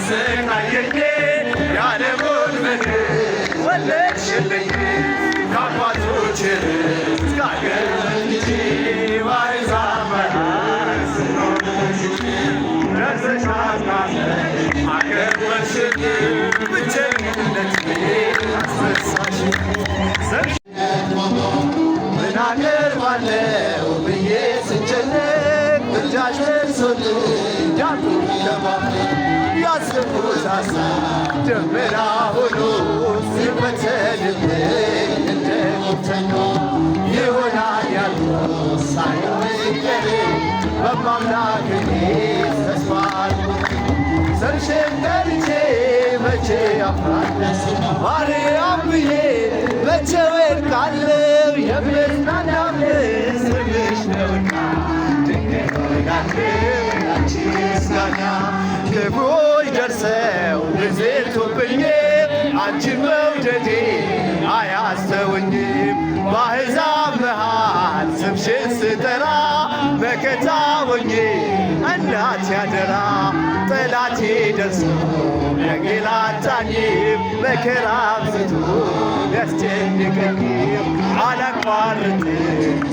ያሰቃየኝ ያለሙን ምድር ወለድሽልኝ ከአባቶች እስካገር እንጂ ባሕዛብ መሃል ስኖርሽ ደርሰሽ አጽናነሽ አከበርሽኝ ብቸኝነቴን አስረሳሽኝ ምን አቀርባለሁ ብዬ ስጨነቅ ምልጃሽ ደርሶልኝ ዳንኩ ከማመን ያሰብኩት ሐሳብ ደመና ሆኖ ሲበተንብኝ እንደ ቁርጠኞ ይሆናል ያልኩት ሳይሆን ሲቀር በማምላክ እኔ ተስፋ አልቆርጥም ስምሽን ጠርቼ መቼ አፍራለሁ ማርያም ብዬ መቼ ወድቃለሁ የምጽናናበት ስምሽ ነውና ድንግል ሆይ ላንቺ ምስጋና ክፉዎች ደርሰው ብዝቶብኝ አንቺን መውደዴ አያስተውኝም በአሕዛብ መሃል ስምሽን ስጠራ መከታ ሆኜ እናት ያደራ ጠላቴ ደርሶ ያንገላታኝም መከራ አብዝቶ ያስጨንቀኝም አላቋርጥም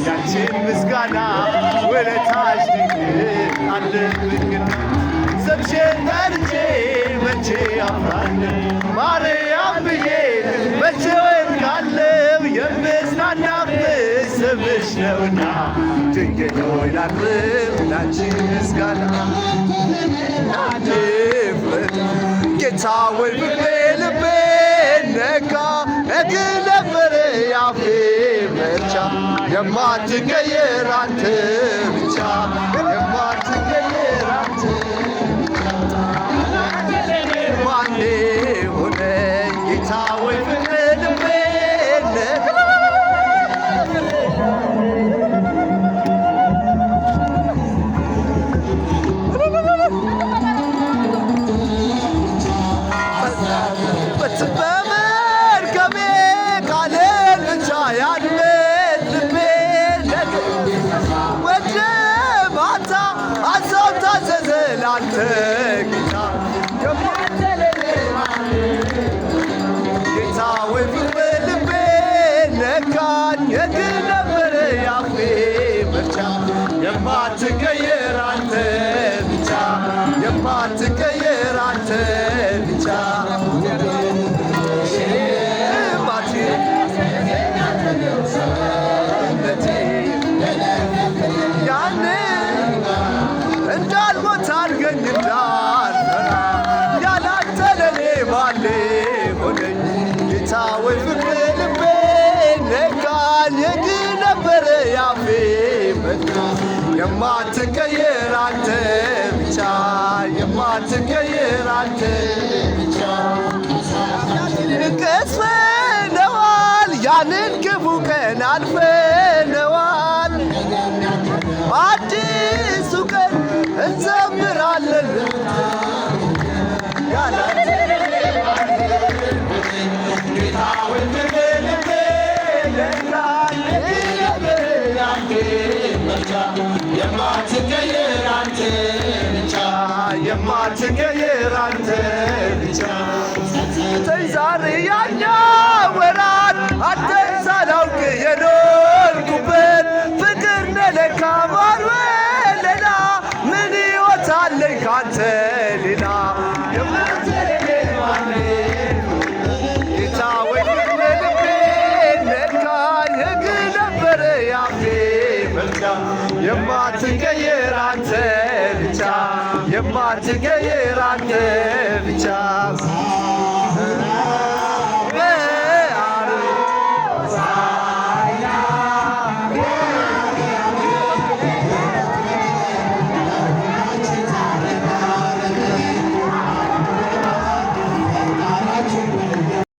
ያንቺን ምስጋና ውለታሽ ድንቅ አለብኝና ስምሽን ጠርቼ መቼ አፍራለሁ ማርያም ብዬ መቼ ወድቃለሁ የምጽናናበት ስምሽ ነውና ድንግል ሆይ ላቅርብ ላንቺ ምስጋና ናድፍረት ጌታ ወይ ፍቅሬ ልቤን ነካ እግር ነበረ ያፌ መርቻ የማትቀየር አንተ ብቻ የማትቀየር አንተ ማን ሆነኝ ጌታ ወይ ፍቅሬ ልቤን ነካ በመርከቤ ቃልን ብቻ ያድመጥ ልቤ ወደ ማታ አሳብ ታዘዘ ላንተ ጌታ ወይ ፍቅር ልቤ ነካኝ የግል ነበረ ያፌ መርቻ የማትቀየር አንተ ብቻ የማትቀየር አንተ ብቻ ያኔ እንዳልሞት አድርገኝ እንዳልፈራ ያላንተ ለኔ ማን ሆነኝ ጌታ ወይ ፍቅር ልቤ ነካኝ የግል ነበረ ያፌ መርቻ የማትቀየር አንተ ብቻ የማትቀየር አንተ ብቻ ቀስፈነዋል ያንን ክፉ ቀን አልፈነዋል አዲሱ ቀን እንዘምራለን ጌታ ወይ ፍቅር ልቤ ነካኝ የማትቀየር አንተ ብቻ የማትቀየር አንተ ብቻ ዛሬ ያኛ ወራት አንተን ሳላውቅ የኖርኩበት ፍቅር ነለካ ማርወለላ ምን ሕይወት አለኝ ካንተ ሌላ ጌታ ወይ ፍቅር ልቤ ነካኝ የግል ነበረ ያፌ መርቻ የማትቀየር አንተ ብቻ የማትቀየር አንተ ብቻ